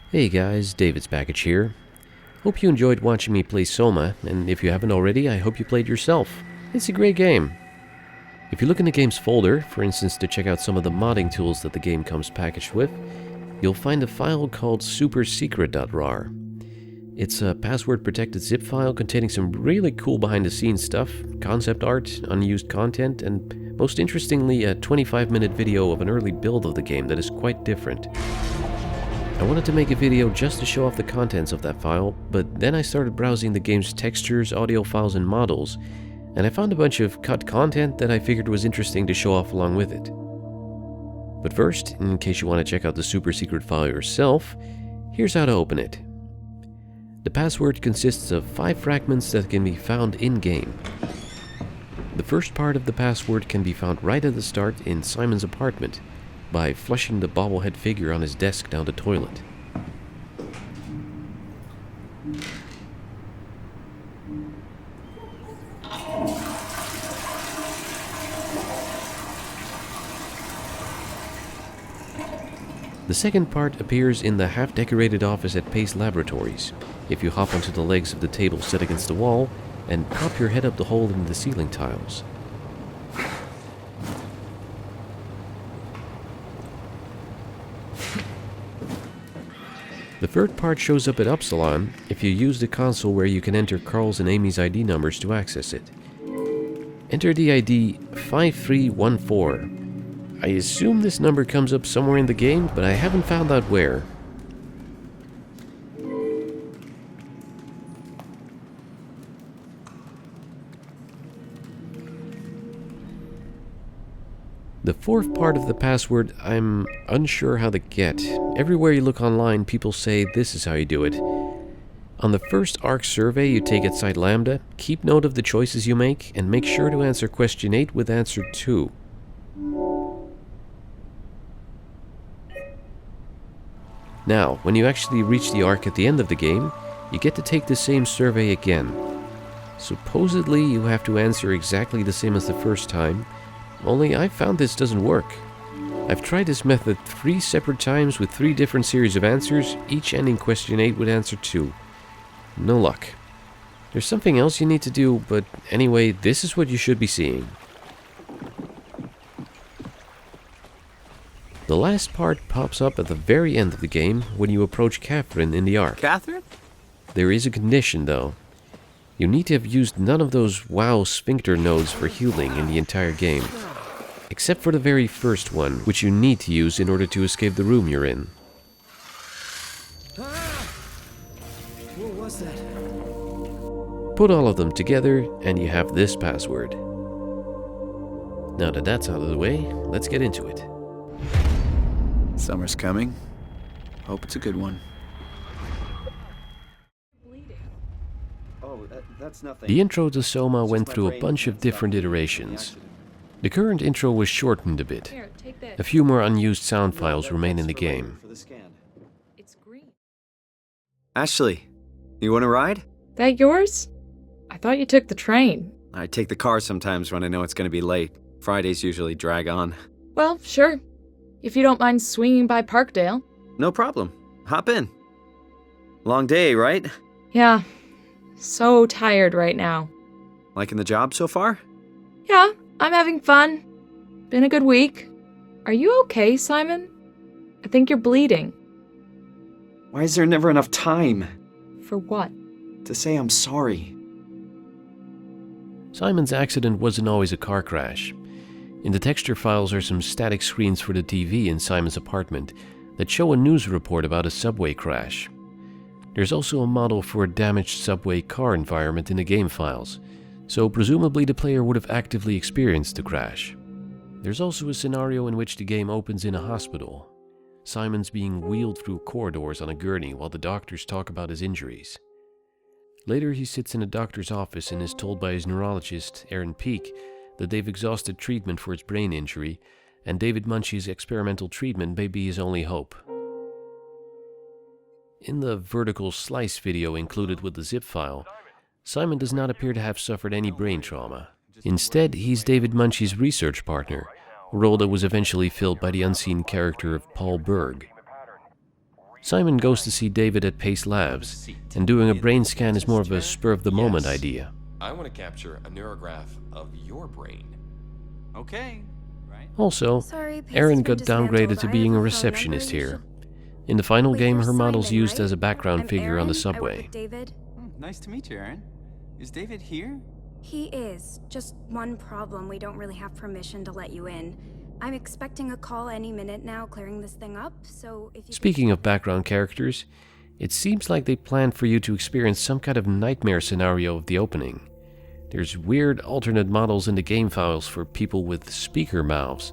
Hey guys, David's Package here. Hope you enjoyed watching me play Soma, and if you haven't already, I hope you played yourself. It's a great game. If you look in the game's folder, for instance to check out some of the modding tools that the game comes packaged with, you'll find a file called supersecret.rar. It's a password-protected zip file containing some really cool behind-the-scenes stuff, concept art, unused content, and most interestingly, a 25-minute video of an early build of the game that is quite different. I wanted to make a video just to show off the contents of that file, but then I started browsing the game's textures, audio files, and models, and I found a bunch of cut content that I figured was interesting to show off along with it. But first, in case you want to check out the super secret file yourself, here's how to open it. The password consists of 5 fragments that can be found in-game. The first part of the password can be found right at the start in Simon's apartment, by flushing the bobblehead figure on his desk down the toilet. The second part appears in the half-decorated office at Pace Laboratories, if you hop onto the legs of the table set against the wall and pop your head up the hole in the ceiling tiles. The third part shows up at Epsilon if you use the console where you can enter Carl's and Amy's ID numbers to access it. Enter the ID 5314. I assume this number comes up somewhere in the game, but I haven't found out where. The fourth part of the password, I'm unsure how to get. Everywhere you look online, people say this is how you do it. On the first ARC survey you take at Site Lambda, keep note of the choices you make, and make sure to answer question 8 with answer 2. Now, when you actually reach the ARC at the end of the game, you get to take the same survey again. Supposedly, you have to answer exactly the same as the first time, only I found this doesn't work. I've tried this method 3 separate times with 3 different series of answers, each ending question 8 with answer 2. No luck. There's something else you need to do, but anyway, this is what you should be seeing. The last part pops up at the very end of the game when you approach Catherine in the ARC. Catherine? There is a condition though. You need to have used none of those WoW sphincter nodes for healing in the entire game. Except for the very first one, which you need to use in order to escape the room you're in. What was that? Put all of them together and you have this password. Now that that's out of the way, let's get into it. Summer's coming. Hope it's a good one. That's nothing. The intro to Soma went through a bunch of different iterations. The current intro was shortened a bit. A few more unused sound files remain in the game. It's green. Ashley, you want to ride? That yours? I thought you took the train. I take the car sometimes when I know it's going to be late. Fridays usually drag on. Well, sure. If you don't mind swinging by Parkdale. No problem. Hop in. Long day, right? Yeah. So tired right now. Liking the job so far? Yeah, I'm having fun. Been a good week. Are you okay, Simon? I think you're bleeding. Why is there never enough time For what? to say I'm sorry? Simon's accident wasn't always a car crash. In the texture files are some static screens for the TV in Simon's apartment that show a news report about a subway crash. There's also a model for a damaged subway car environment in the game files, so presumably the player would have actively experienced the crash. There's also a scenario in which the game opens in a hospital. Simon's being wheeled through corridors on a gurney while the doctors talk about his injuries. Later he sits in a doctor's office and is told by his neurologist, Aaron Peake, that they've exhausted treatment for his brain injury, and David Munchie's experimental treatment may be his only hope. In the vertical slice video included with the zip file, Simon does not appear to have suffered any brain trauma. Instead, he's David Munchie's research partner, a role that was eventually filled by the unseen character of Paul Berg. Simon goes to see David at Pace Labs, and doing a brain scan is more of a spur-of-the-moment idea. I want to capture a neurograph of your brain. Okay, right? Also, Sorry, Pace Erin has been got downgraded dismantled. to I being have a a phone receptionist number you here. In the final Wait, game, you're her model's Simon, used right? as a background I'm figure on the Erin. I work subway. with David. Nice to meet you, Aaron. Is David here? He is. Just one problem. We don't really have permission to let you in. I'm expecting a call any minute now clearing this thing up, so if you Speaking of background characters, it seems like they planned for you to experience some kind of nightmare scenario of the opening. There's weird alternate models in the game files for people with speaker mouths.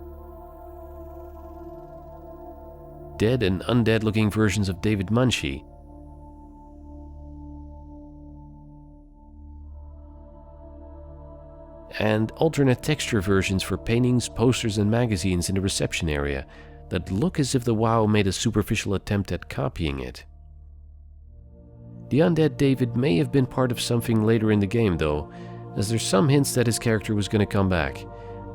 Dead and undead looking versions of David Munchie. And alternate texture versions for paintings, posters, and magazines in the reception area that look as if the WoW made a superficial attempt at copying it. The undead David may have been part of something later in the game though, as there's some hints that his character was going to come back,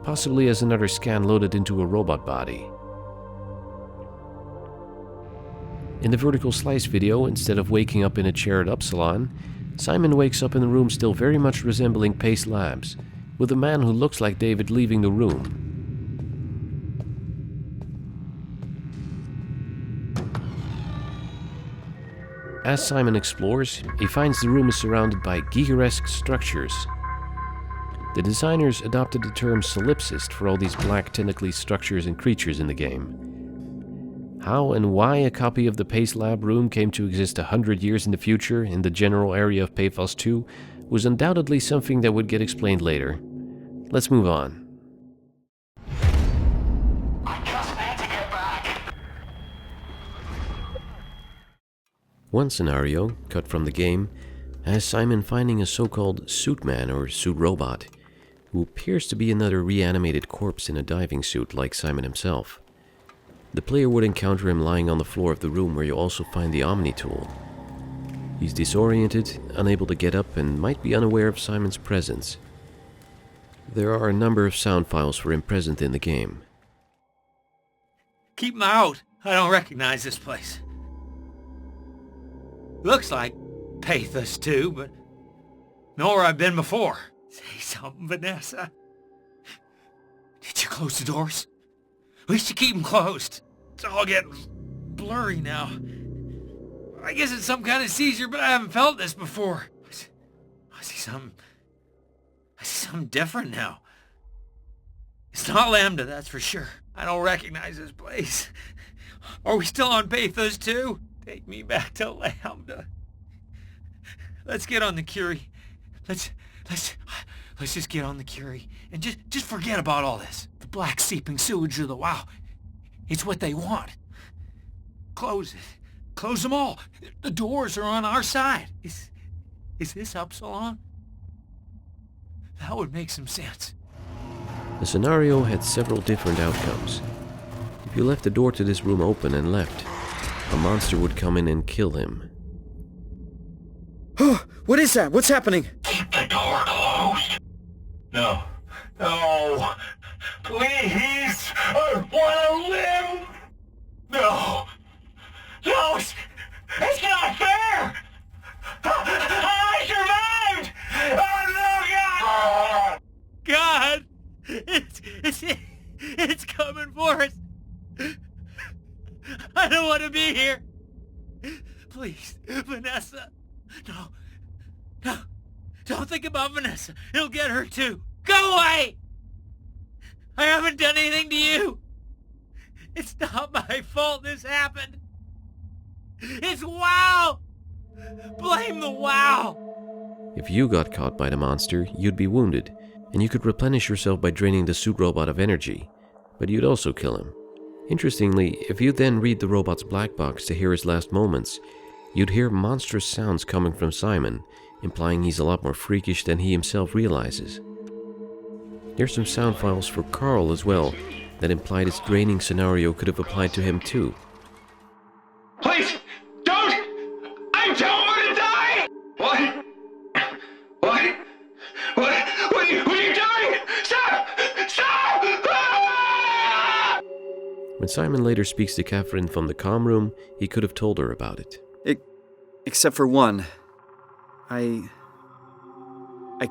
possibly as another scan loaded into a robot body. In the vertical slice video, instead of waking up in a chair at Epsilon, Simon wakes up in a room still very much resembling Pace Labs, with a man who looks like David leaving the room. As Simon explores, he finds the room is surrounded by Gigeresque structures. The designers adopted the term solipsist for all these black tentacly structures and creatures in the game. How and why a copy of the Pace Lab room came to exist 100 years in the future in the general area of Paphos 2 was undoubtedly something that would get explained later. Let's move on. I just need to get back. One scenario, cut from the game, has Simon finding a so-called suit man or suit robot, who appears to be another reanimated corpse in a diving suit like Simon himself. The player would encounter him lying on the floor of the room where you also find the Omni tool. He's disoriented, unable to get up, and might be unaware of Simon's presence. There are a number of sound files for him present in the game. Keep 'em out. I don't recognize this place. Looks like Paphos too, but know where I've been before. Say something, Vanessa. Did you close the doors? We should keep them closed. It's all getting blurry now. I guess it's some kind of seizure, but I haven't felt this before. I see something different now. It's not Lambda, that's for sure. I don't recognize this place. Are we still on Paphos too? Take me back to Lambda. Let's get on the Curie. Let's just get on the Curie and just forget about all this. The black seeping sewage of the WoW. It's what they want. Close it. Close them all. The doors are on our side. Is this Epsilon? That would make some sense. The scenario had several different outcomes. If you left the door to this room open and left, a monster would come in and kill him. What is that? What's happening? Keep the door closed. No. No. Please. I want to live. No. No, it's not fair. I survived. Oh, no, God. God! It's coming for us! I don't want to be here! Please, Vanessa! No! Don't think about Vanessa! It'll get her too! Go away! I haven't done anything to you! It's not my fault this happened! It's WoW! Blame the WoW! If you got caught by the monster, you'd be wounded, and you could replenish yourself by draining the suit robot of energy, but you'd also kill him. Interestingly, if you then read the robot's black box to hear his last moments, you'd hear monstrous sounds coming from Simon, implying he's a lot more freakish than he himself realizes. There's some sound files for Carl as well, that implied his draining scenario could have applied to him too. Please, don't! I don't want to die! What? What are you doing? Stop! Stop! Ah! When Simon later speaks to Catherine from the comm room, he could have told her about it. Except for one. I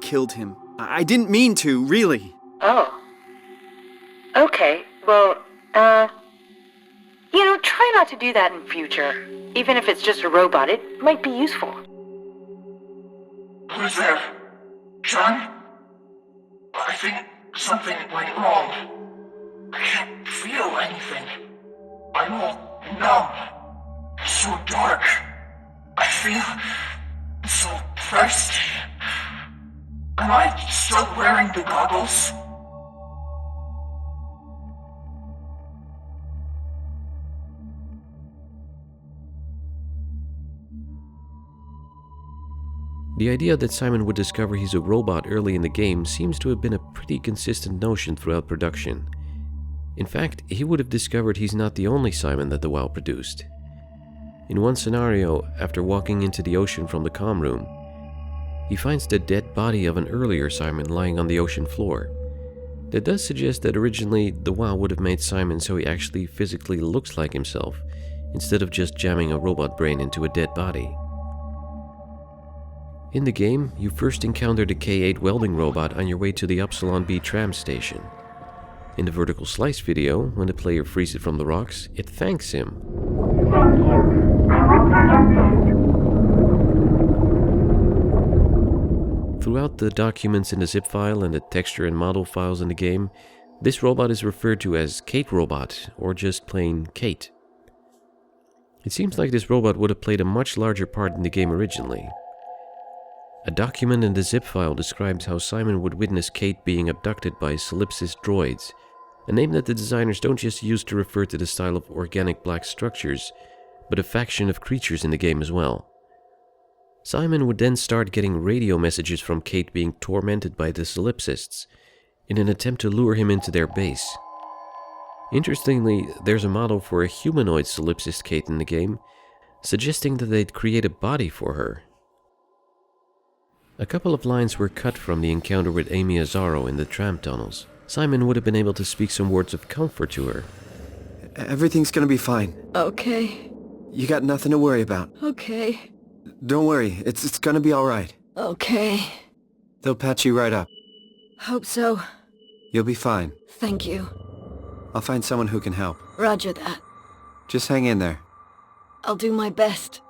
killed him. I didn't mean to, really. Oh. Okay, well, try not to do that in future. Even if it's just a robot, it might be useful. Who's there? John? I think something went wrong. I can't feel anything. I'm all numb. It's so dark. I feel so thirsty. Am I still wearing the goggles? The idea that Simon would discover he's a robot early in the game seems to have been a pretty consistent notion throughout production. In fact, he would have discovered he's not the only Simon that the WoW produced. In one scenario, after walking into the ocean from the comm room, he finds the dead body of an earlier Simon lying on the ocean floor. That does suggest that originally the WoW would have made Simon so he actually physically looks like himself, instead of just jamming a robot brain into a dead body. In the game, you first encounter the K8 welding robot on your way to the Epsilon B tram station. In the vertical slice video, when the player frees it from the rocks, it thanks him. Throughout the documents in the zip file and the texture and model files in the game, this robot is referred to as Kate Robot, or just plain Kate. It seems like this robot would have played a much larger part in the game originally. A document in the zip file describes how Simon would witness Kate being abducted by solipsist droids, a name that the designers don't just use to refer to the style of organic black structures, but a faction of creatures in the game as well. Simon would then start getting radio messages from Kate being tormented by the solipsists, in an attempt to lure him into their base. Interestingly, there's a model for a humanoid solipsist Kate in the game, suggesting that they'd create a body for her. A couple of lines were cut from the encounter with Amy Azzaro in the tram tunnels. Simon would have been able to speak some words of comfort to her. Everything's gonna be fine. Okay. You got nothing to worry about. Okay. Don't worry, it's gonna be alright. Okay. They'll patch you right up. Hope so. You'll be fine. Thank you. I'll find someone who can help. Roger that. Just hang in there. I'll do my best.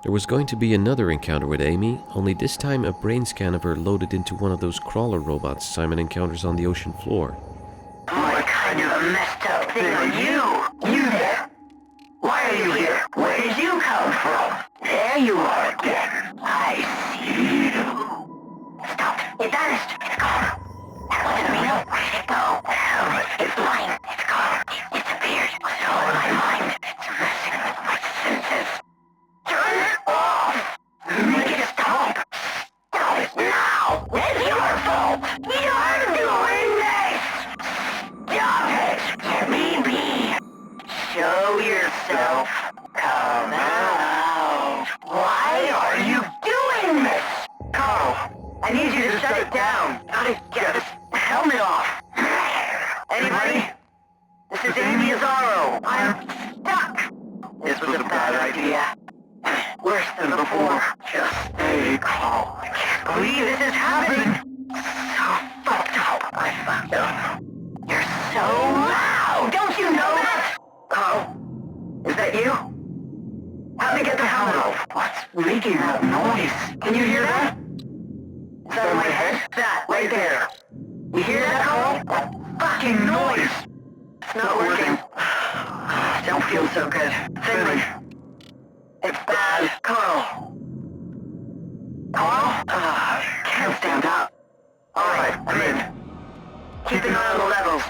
There was going to be another encounter with Amy, only this time a brain scan of her loaded into one of those crawler robots Simon encounters on the ocean floor. What kind of a messed up thing are you? You there? Why are you here? Where did you come from? There you are again. I see you. Stop. It vanished. It's gone. Listen to me. Where did it go? It's blind. It's gone. It disappeared. So in my mind, it's messing with my senses. Turn it off! Make it stop! Stop it now! It's your fault! You're doing this! Stop it! Let me be! Show yourself! Come out! Why are you doing this? Carl, I need you to shut it down. Gotta get this helmet off. Anybody? This is Amy Azzaro. I'm stuck! This was a bad idea. Worse than before. Just stay calm. I can't believe this is happening. So fucked up. I fucked up. You're so loud. Don't you know that? Carl, is that you? Help me get the helmet off. What's making that noise? Can you hear that? Is that in my head? That, right there. You hear that, Carl? That fucking noise. It's not working. Don't feel so good. Finley. It's bad. Carl. Carl? Can't stand up. Alright, I'm in. Keep an eye on the levels.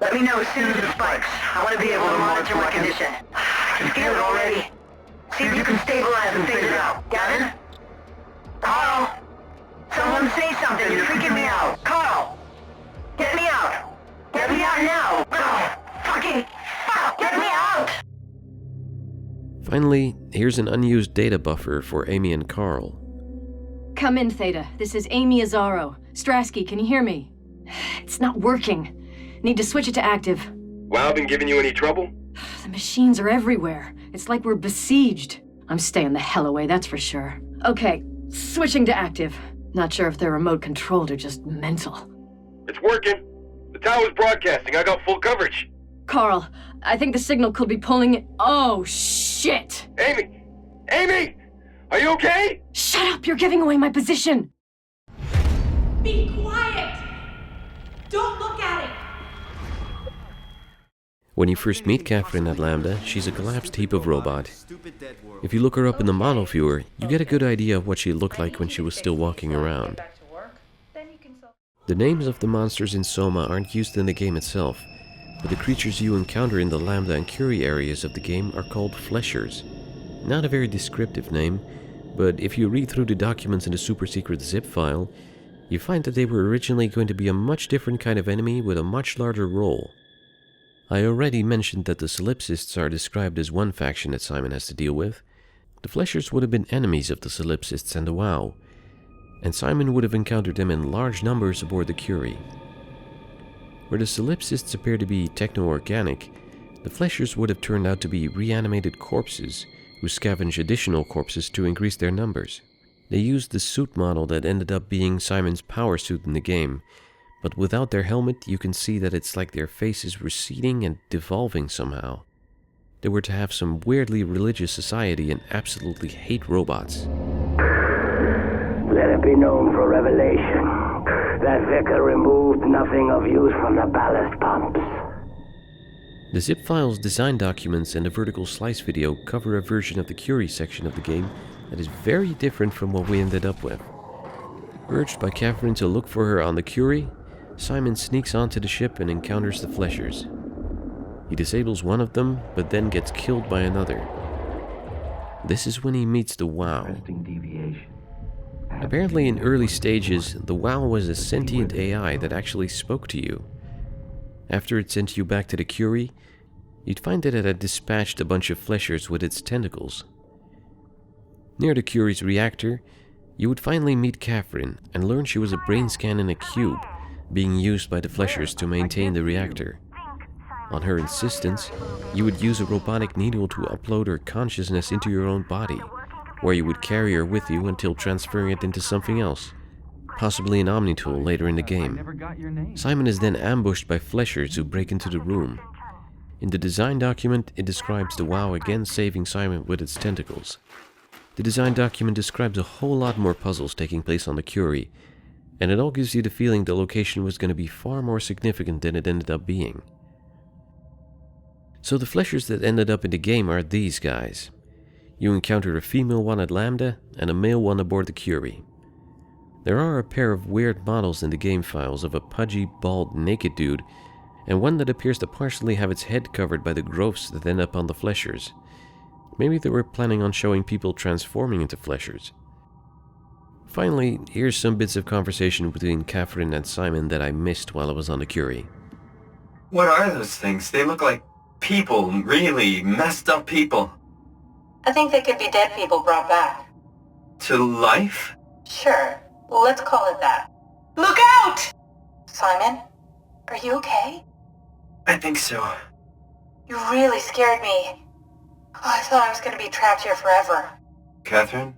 Let me know as soon as it spikes. I want to be able to monitor my condition. I can feel it already. See if you can stabilize and figure it out. Got it? Carl! Someone say something. You're freaking me out. Carl! Get me out! Get me out now! Fucking fuck! Get me out! Finally, here's an unused data buffer for Amy and Carl. Come in, Theta. This is Amy Azzaro. Strasky, can you hear me? It's not working. Need to switch it to active. WoW been giving you any trouble? The machines are everywhere. It's like we're besieged. I'm staying the hell away, that's for sure. Okay, switching to active. Not sure if they're remote controlled or just mental. It's working. The tower's broadcasting. I got full coverage. Carl, I think the signal could be pulling it. Oh, shit! Amy! Amy! Are you okay? Shut up! You're giving away my position! Be quiet! Don't look at it! When you first meet Catherine at Lambda, she's a collapsed heap of robot. If you look her up in the model viewer, you get a good idea of what she looked like when she was still walking around. The names of the monsters in Soma aren't used in the game itself, but the creatures you encounter in the Lambda and Curie areas of the game are called Fletchers. Not a very descriptive name, but if you read through the documents in the super secret zip file, you find that they were originally going to be a much different kind of enemy with a much larger role. I already mentioned that the solipsists are described as one faction that Simon has to deal with. The Fletchers would have been enemies of the solipsists and the WoW, and Simon would have encountered them in large numbers aboard the Curie. Where the solipsists appear to be techno-organic, the Fletchers would have turned out to be reanimated corpses who scavenge additional corpses to increase their numbers. They used the suit model that ended up being Simon's power suit in the game, but without their helmet you can see that it's like their face is receding and devolving somehow. They were to have some weirdly religious society and absolutely hate robots. Let it be known for revelation that Vicar removed nothing of use from the ballast pumps. The zip file's design documents and the vertical slice video cover a version of the Curie section of the game that is very different from what we ended up with. Urged by Catherine to look for her on the Curie, Simon sneaks onto the ship and encounters the Fletchers. He disables one of them, but then gets killed by another. This is when he meets the WoW. Apparently in early stages, the WoW was a sentient AI that actually spoke to you. After it sent you back to the Curie, you'd find that it had dispatched a bunch of Fletchers with its tentacles. Near the Curie's reactor, you would finally meet Catherine and learn she was a brain scan in a cube, being used by the Fletchers to maintain the reactor. On her insistence, you would use a robotic needle to upload her consciousness into your own body, where you would carry her with you until transferring it into something else, possibly an Omni-tool later in the game. Simon is then ambushed by Fletchers who break into the room. In the design document, it describes the WoW again saving Simon with its tentacles. The design document describes a whole lot more puzzles taking place on the Curie, and it all gives you the feeling the location was going to be far more significant than it ended up being. So the Fletchers that ended up in the game are these guys. You encounter a female one at Lambda and a male one aboard the Curie. There are a pair of weird models in the game files of a pudgy, bald, naked dude, and one that appears to partially have its head covered by the growths that end up on the Fletchers. Maybe they were planning on showing people transforming into Fletchers. Finally, here's some bits of conversation between Catherine and Simon that I missed while I was on the Curie. What are those things? They look like people, really messed up people. I think they could be dead people brought back. To life? Sure, let's call it that. Look out! Simon, are you okay? I think so. You really scared me. Oh, I thought I was going to be trapped here forever. Catherine?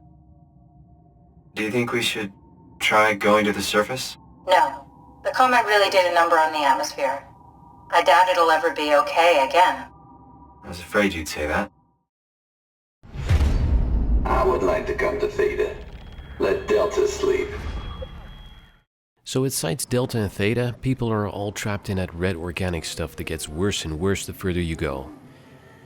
Do you think we should try going to the surface? No. The comet really did a number on the atmosphere. I doubt it'll ever be okay again. I was afraid you'd say that. I would like to come to Theta. Let Delta sleep. So at sites Delta and Theta, people are all trapped in that red organic stuff that gets worse and worse the further you go.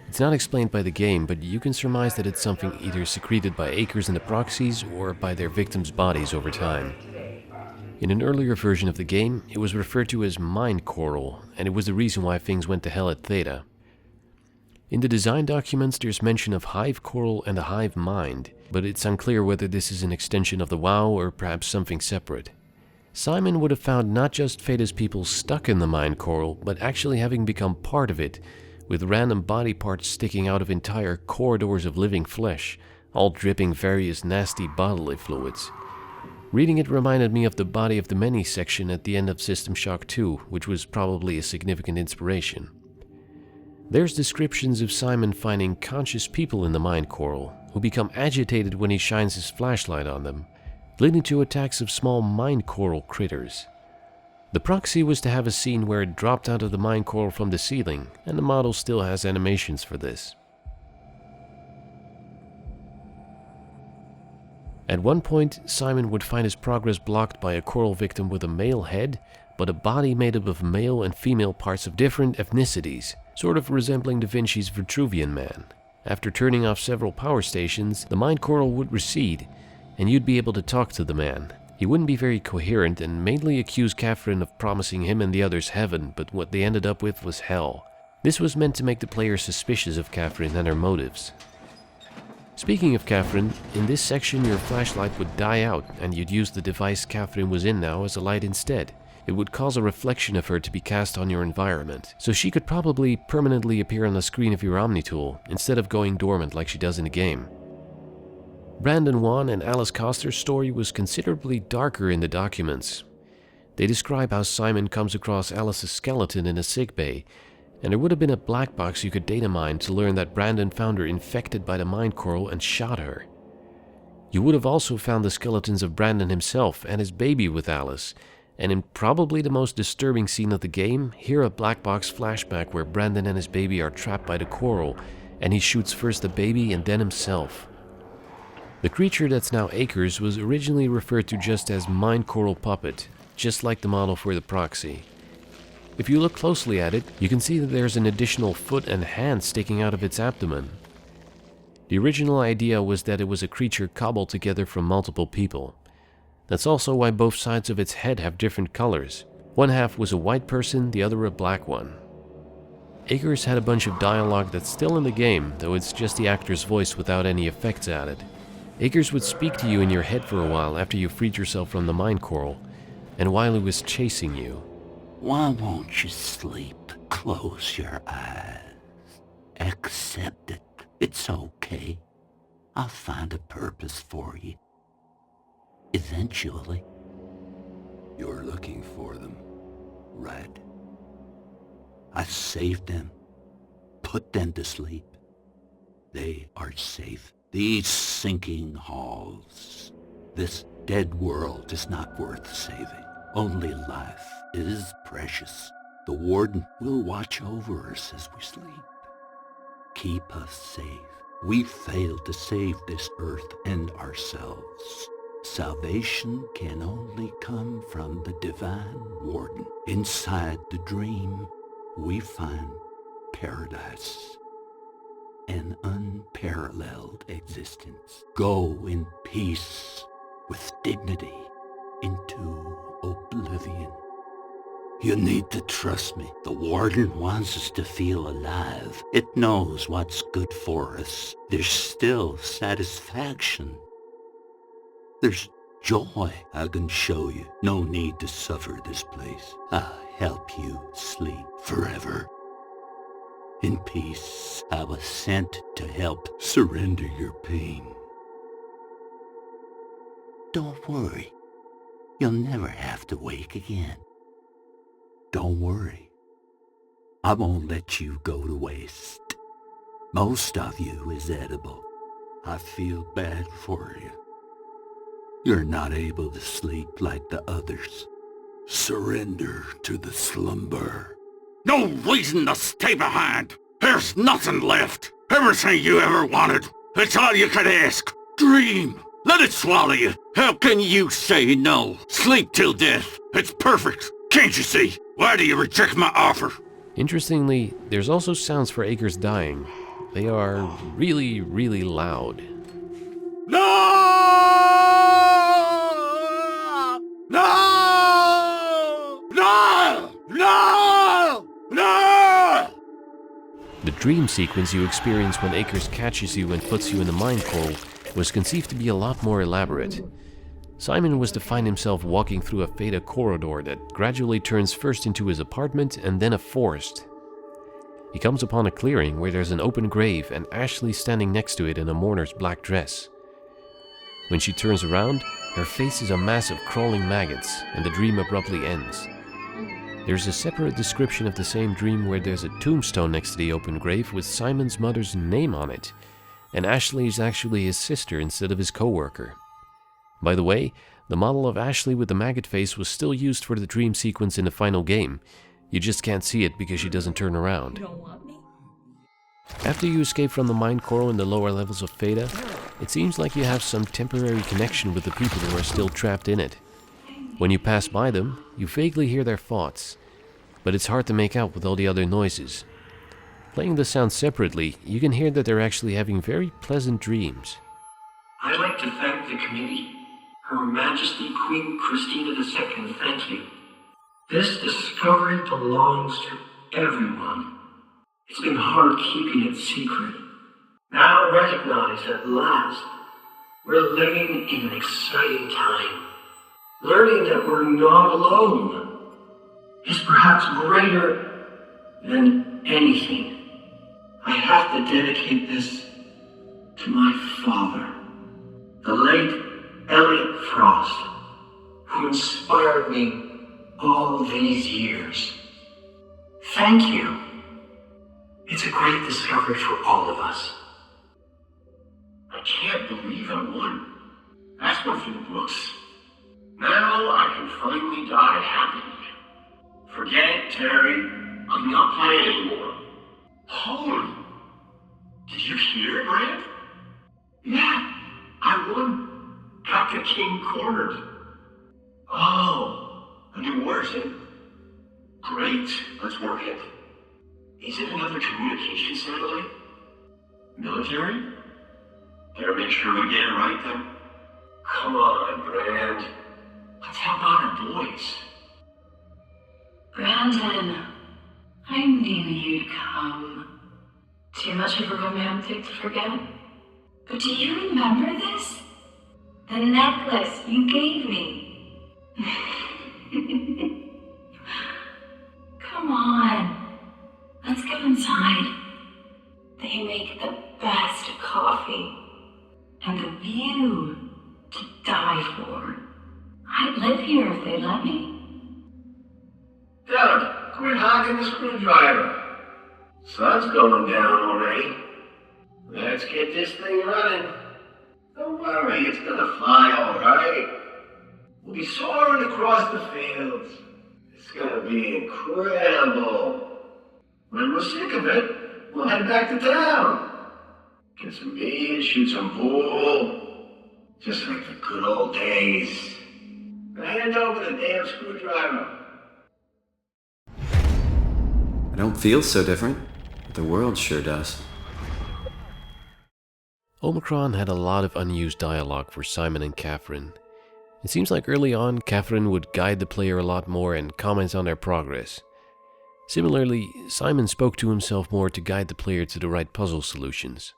It's not explained by the game, but you can surmise that it's something either secreted by Akers and the proxies or by their victims' bodies over time. In an earlier version of the game, it was referred to as mind coral, and it was the reason why things went to hell at Theta. In the design documents, there's mention of hive coral and a hive mind, but it's unclear whether this is an extension of the WoW or perhaps something separate. Simon would have found not just Theta's people stuck in the mind coral, but actually having become part of it, with random body parts sticking out of entire corridors of living flesh, all dripping various nasty bodily fluids. Reading it reminded me of the Body of the Many section at the end of System Shock 2, which was probably a significant inspiration. There's descriptions of Simon finding conscious people in the mind coral who become agitated when he shines his flashlight on them, leading to attacks of small mind coral critters. The proxy was to have a scene where it dropped out of the mind coral from the ceiling, and the model still has animations for this. At one point, Simon would find his progress blocked by a coral victim with a male head, but a body made up of male and female parts of different ethnicities, sort of resembling Da Vinci's Vitruvian Man. After turning off several power stations, the mind coral would recede, and you'd be able to talk to the man. He wouldn't be very coherent and mainly accused Catherine of promising him and the others heaven, but what they ended up with was hell. This was meant to make the player suspicious of Catherine and her motives. Speaking of Catherine, in this section your flashlight would die out and you'd use the device Catherine was in now as a light instead. It would cause a reflection of her to be cast on your environment, so she could probably permanently appear on the screen of your Omni-tool instead of going dormant like she does in the game. Brandon Wan and Alice Coster's story was considerably darker in the documents. They describe how Simon comes across Alice's skeleton in a sickbay, and there would have been a black box you could data mine to learn that Brandon found her infected by the mind coral and shot her. You would have also found the skeletons of Brandon himself and his baby with Alice, and in probably the most disturbing scene of the game, hear a black box flashback where Brandon and his baby are trapped by the coral, and he shoots first the baby and then himself. The creature that's now Akers was originally referred to just as Mind Coral Puppet, just like the model for the proxy. If you look closely at it, you can see that there's an additional foot and hand sticking out of its abdomen. The original idea was that it was a creature cobbled together from multiple people. That's also why both sides of its head have different colors. One half was a white person, the other a black one. Akers had a bunch of dialogue that's still in the game, though it's just the actor's voice without any effects added. Akers would speak to you in your head for a while after you freed yourself from the mind coral, and while he was chasing you. Why won't you sleep? Close your eyes. Accept it. It's okay. I'll find a purpose for you. Eventually. You're looking for them, right? I saved them. Put them to sleep. They are safe. These sinking halls. This dead world is not worth saving. Only life is precious. The warden will watch over us as we sleep. Keep us safe. We failed to save this earth and ourselves. Salvation can only come from the divine warden. Inside the dream, we find paradise. An unparalleled existence. Go in peace, with dignity, into oblivion. You need to trust me. The warden wants us to feel alive. It knows what's good for us. There's still satisfaction. There's joy I can show you. No need to suffer this place. I'll help you sleep forever. In peace, I was sent to help. Surrender your pain. Don't worry. You'll never have to wake again. Don't worry. I won't let you go to waste. Most of you is edible. I feel bad for you. You're not able to sleep like the others. Surrender to the slumber. No reason to stay behind. There's nothing left. Everything you ever wanted. It's all you could ask. Dream. Let it swallow you. How can you say no? Sleep till death. It's perfect. Can't you see? Why do you reject my offer? Interestingly, there's also sounds for Akers dying. They are really, really loud. No! No! No! No! No! The dream sequence you experience when Akers catches you and puts you in the mind coral was conceived to be a lot more elaborate. Simon was to find himself walking through a fated corridor that gradually turns first into his apartment and then a forest. He comes upon a clearing where there's an open grave and Ashley standing next to it in a mourner's black dress. When she turns around, her face is a mass of crawling maggots and the dream abruptly ends. There's a separate description of the same dream where there's a tombstone next to the open grave with Simon's mother's name on it, and Ashley is actually his sister instead of his co-worker. By the way, the model of Ashley with the maggot face was still used for the dream sequence in the final game. You just can't see it because she doesn't turn around. You don't want me? After you escape from the mine coral in the lower levels of Theta, it seems like you have some temporary connection with the people who are still trapped in it. When you pass by them, you vaguely hear their thoughts, but it's hard to make out with all the other noises. Playing the sounds separately, you can hear that they're actually having very pleasant dreams. I'd like to thank the committee. Her Majesty Queen Christina II, thank you. This discovery belongs to everyone. It's been hard keeping it secret. Now recognized at last, we're living in an exciting time. Learning that we're not alone is perhaps greater than anything. I have to dedicate this to my father, the late Elliot Frost, who inspired me all these years. Thank you. It's a great discovery for all of us. I can't believe I won. That's one for the books. Now I can finally die happily. Forget it, Terry. I'm not playing anymore. Holy! Did you hear it, Brand? Yeah, I won. Got the king cornered. Oh, a new war sim. Great, let's work it. Is it another communication satellite? Military? Better make sure we get it right then. Come on, Brand. Let's help out our boys. Brandon, I knew you'd come. Too much of a romantic to forget? But do you remember this? The necklace you gave me. Come on, let's go inside. They make the best coffee and the view to die for. I'd live here if they'd let me. Doug, quit hogging the screwdriver. Sun's going down already. Let's get this thing running. Don't worry, it's gonna fly all right. We'll be soaring across the fields. It's gonna be incredible. When we're sick of it, we'll head back to town. Get some beans, shoot some pool. Just like the good old days. Now hand over the damn screwdriver. I don't feel so different, but the world sure does. Omicron had a lot of unused dialogue for Simon and Catherine. It seems like early on, Catherine would guide the player a lot more and comment on their progress. Similarly, Simon spoke to himself more to guide the player to the right puzzle solutions.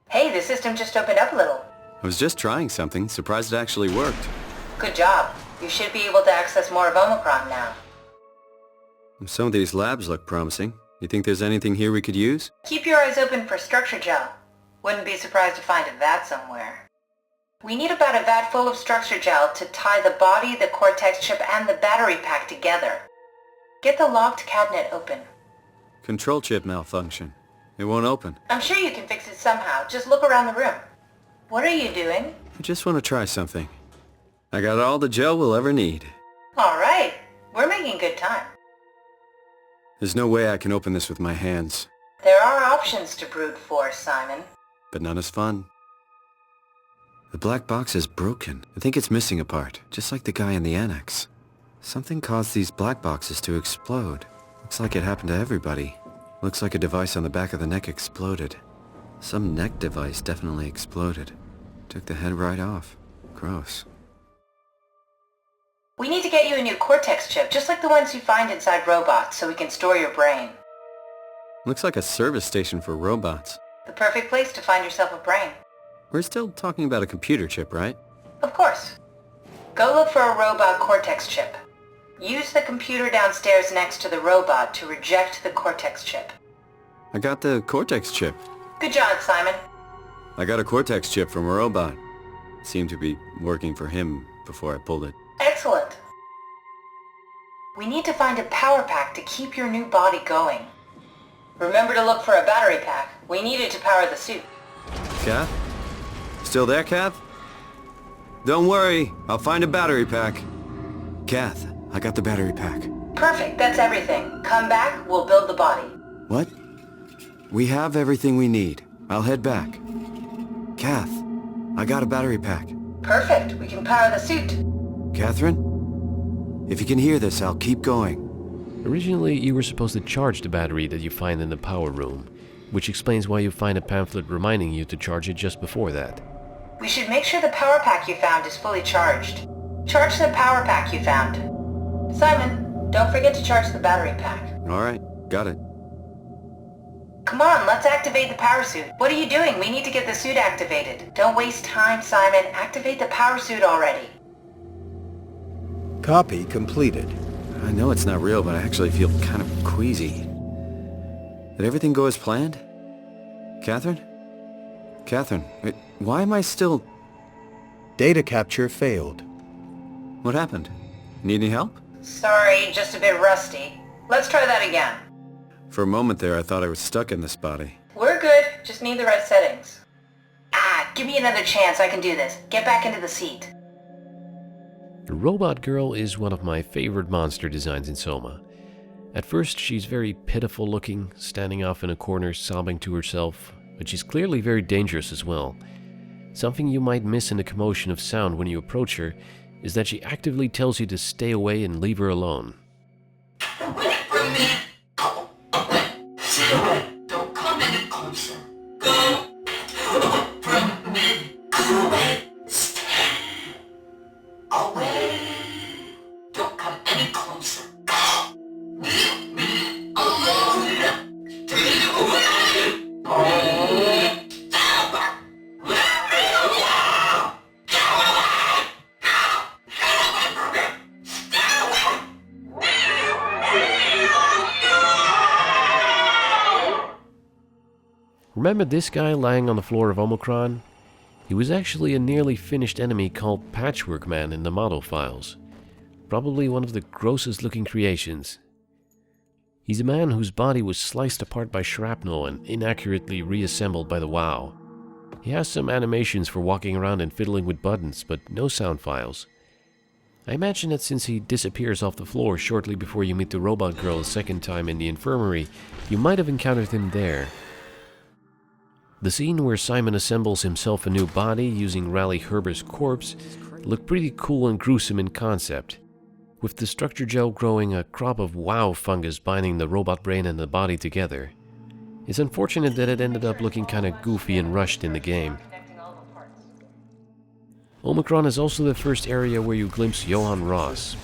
Hey, the system just opened up a little. I was just trying something, surprised it actually worked. Good job. You should be able to access more of Omicron now. Some of these labs look promising. You think there's anything here we could use? Keep your eyes open for structure gel. Wouldn't be surprised to find a vat somewhere. We need about a vat full of structure gel to tie the body, the cortex chip, and the battery pack together. Get the locked cabinet open. Control chip malfunction. It won't open. I'm sure you can fix it somehow. Just look around the room. What are you doing? I just want to try something. I got all the gel we'll ever need. All right. We're making good time. There's no way I can open this with my hands. There are options to brute force, Simon. But none is fun. The black box is broken. I think it's missing a part, just like the guy in the annex. Something caused these black boxes to explode. Looks like it happened to everybody. Looks like a device on the back of the neck exploded. Some neck device definitely exploded. Took the head right off. Gross. We need to get you a new cortex chip, just like the ones you find inside robots, so we can store your brain. Looks like a service station for robots. The perfect place to find yourself a brain. We're still talking about a computer chip, right? Of course. Go look for a robot cortex chip. Use the computer downstairs next to the robot to reject the cortex chip. I got the cortex chip. Good job, Simon. I got a cortex chip from a robot. Seemed to be working for him before I pulled it. Excellent. We need to find a power pack to keep your new body going. Remember to look for a battery pack. We need it to power the suit. Kath? Still there, Kath? Don't worry, I'll find a battery pack. Kath, I got the battery pack. Perfect, that's everything. Come back, we'll build the body. What? We have everything we need. I'll head back. Kath, I got a battery pack. Perfect, we can power the suit. Catherine? If you can hear this, I'll keep going. Originally, you were supposed to charge the battery that you find in the power room, which explains why you find a pamphlet reminding you to charge it just before that. We should make sure the power pack you found is fully charged. Charge the power pack you found. Simon, don't forget to charge the battery pack. Alright, got it. Come on, let's activate the power suit. What are you doing? We need to get the suit activated. Don't waste time, Simon. Activate the power suit already. Copy completed. I know it's not real, but I actually feel kind of queasy. Did everything go as planned? Catherine? Catherine, why am I still... Data capture failed. What happened? Need any help? Sorry, just a bit rusty. Let's try that again. For a moment there, I thought I was stuck in this body. We're good, just need the right settings. Give me another chance, I can do this. Get back into the seat. The robot girl is one of my favorite monster designs in Soma. At first, she's very pitiful looking, standing off in a corner, sobbing to herself, but she's clearly very dangerous as well. Something you might miss in the commotion of sound when you approach her is that she actively tells you to stay away and leave her alone. Don't come any closer. Go from me. Stay away. Don't come any closer. Leave me alone. Stay away. Remember this guy lying on the floor of Omicron? He was actually a nearly finished enemy called Patchwork Man in the model files. Probably one of the grossest looking creations. He's a man whose body was sliced apart by shrapnel and inaccurately reassembled by the WoW. He has some animations for walking around and fiddling with buttons, but no sound files. I imagine that since he disappears off the floor shortly before you meet the robot girl a second time in the infirmary, you might have encountered him there. The scene where Simon assembles himself a new body using Raleigh Herbert's corpse looked pretty cool and gruesome in concept, with the structure gel growing a crop of WoW fungus binding the robot brain and the body together. It's unfortunate that it ended up looking kinda goofy and rushed in the game. Omicron is also the first area where you glimpse Johan Ross.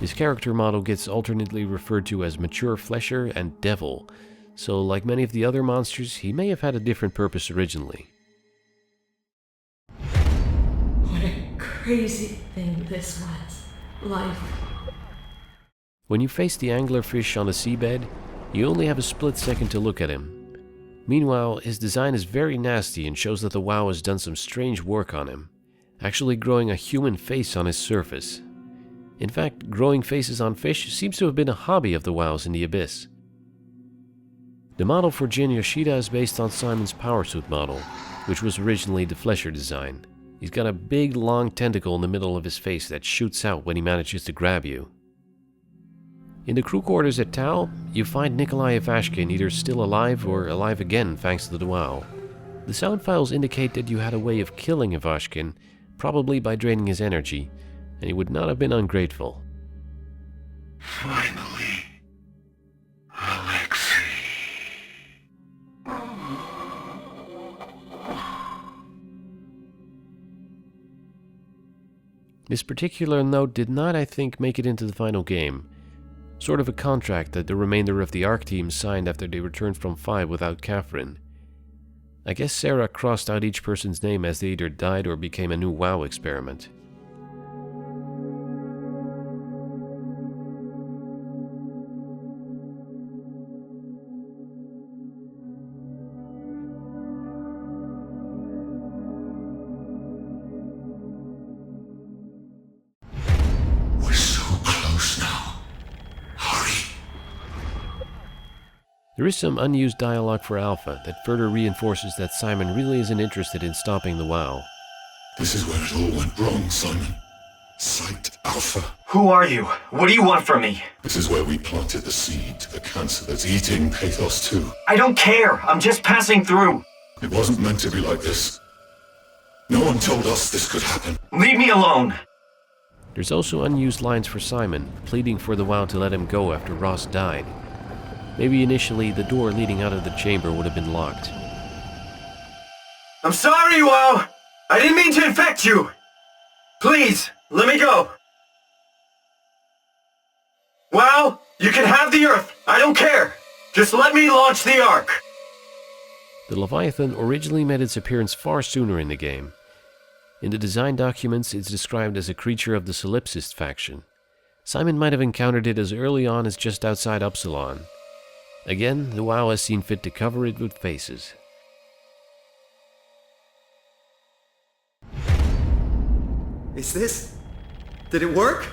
His character model gets alternately referred to as Mature Fletcher and Devil, so like many of the other monsters, he may have had a different purpose originally. What a crazy thing this was. Life. When you face the anglerfish on the seabed, you only have a split second to look at him. Meanwhile, his design is very nasty and shows that the WoW has done some strange work on him, actually growing a human face on his surface. In fact, growing faces on fish seems to have been a hobby of the WoWs in the Abyss. The model for Jin Yoshida is based on Simon's powersuit model, which was originally the Fletcher design. He's got a big long tentacle in the middle of his face that shoots out when he manages to grab you. In the crew quarters at Tau, you find Nikolai Ivashkin either still alive or alive again thanks to the WoW. The sound files indicate that you had a way of killing Ivashkin, probably by draining his energy, and he would not have been ungrateful. Finally, Alexei. This particular note did not, I think, make it into the final game. Sort of a contract that the remainder of the ARC team signed after they returned from 5 without Catherine. I guess Sarah crossed out each person's name as they either died or became a new WoW experiment. We're so close now. There is some unused dialogue for Alpha that further reinforces that Simon really isn't interested in stopping the WoW. This is where it all went wrong, Simon. Site Alpha. Who are you? What do you want from me? This is where we planted the seed to the cancer that's eating Pathos too. I don't care. I'm just passing through. It wasn't meant to be like this. No one told us this could happen. Leave me alone. There's also unused lines for Simon, pleading for the WoW to let him go after Ross died. Maybe initially the door leading out of the chamber would have been locked. I'm sorry, WoW! I didn't mean to infect you! Please, let me go! WoW, you can have the Earth! I don't care! Just let me launch the Ark! The Leviathan originally made its appearance far sooner in the game. In the design documents, it's described as a creature of the Solipsist faction. Simon might have encountered it as early on as just outside Epsilon. Again, the WoW has seen fit to cover it with faces. Is this... Did it work?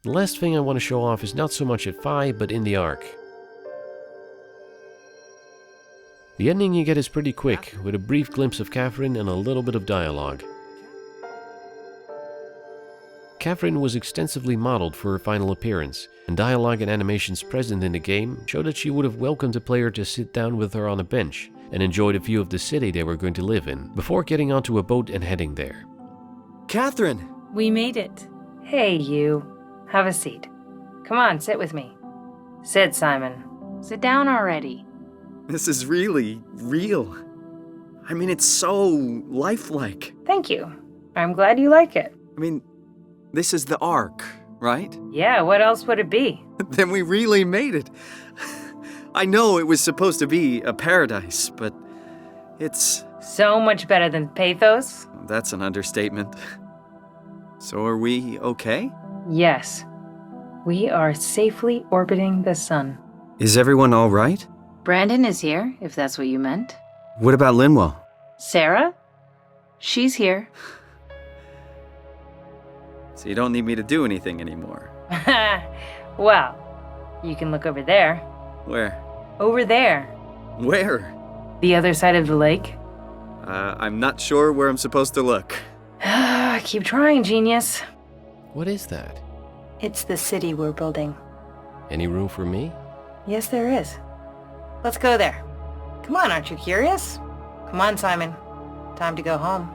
The last thing I want to show off is not so much at Phi, but in the Ark. The ending you get is pretty quick, with a brief glimpse of Catherine and a little bit of dialogue. Catherine was extensively modeled for her final appearance, and dialogue and animations present in the game show that she would have welcomed the player to sit down with her on a bench and enjoy the view of the city they were going to live in, before getting onto a boat and heading there. Catherine! We made it. Hey, you. Have a seat. Come on, sit with me. Sit, Simon. Sit down already. This is really real. I mean, it's so lifelike. Thank you. I'm glad you like it. I mean, this is the Ark, right? Yeah, what else would it be? Then we really made it. I know it was supposed to be a paradise, but it's... So much better than Pathos? That's an understatement. So are we okay? Yes. We are safely orbiting the sun. Is everyone all right? Brandon is here, if that's what you meant. What about Linwell? Sarah? She's here. So you don't need me to do anything anymore? Well, you can look over there. Where? Over there. Where? The other side of the lake. I'm not sure where I'm supposed to look. Keep trying, genius. What is that? It's the city we're building. Any room for me? Yes, there is. Let's go there. Come on, aren't you curious? Come on, Simon. Time to go home.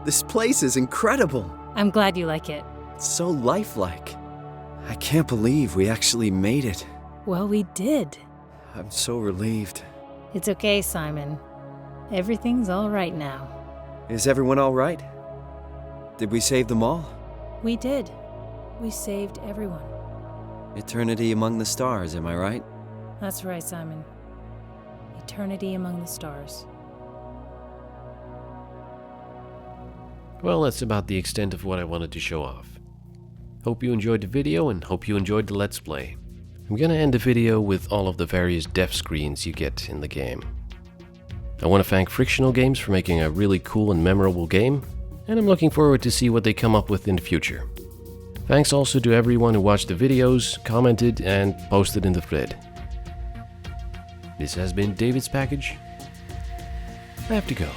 This place is incredible. I'm glad you like it. It's so lifelike. I can't believe we actually made it. Well, we did. I'm so relieved. It's okay, Simon. Everything's all right now. Is everyone all right? Did we save them all? We did. We saved everyone. Eternity among the stars, am I right? That's right, Simon. Eternity among the stars. Well, that's about the extent of what I wanted to show off. Hope you enjoyed the video and hope you enjoyed the Let's Play. I'm gonna end the video with all of the various death screens you get in the game. I want to thank Frictional Games for making a really cool and memorable game, and I'm looking forward to see what they come up with in the future. Thanks also to everyone who watched the videos, commented, and posted in the thread. This has been David's Package. I have to go.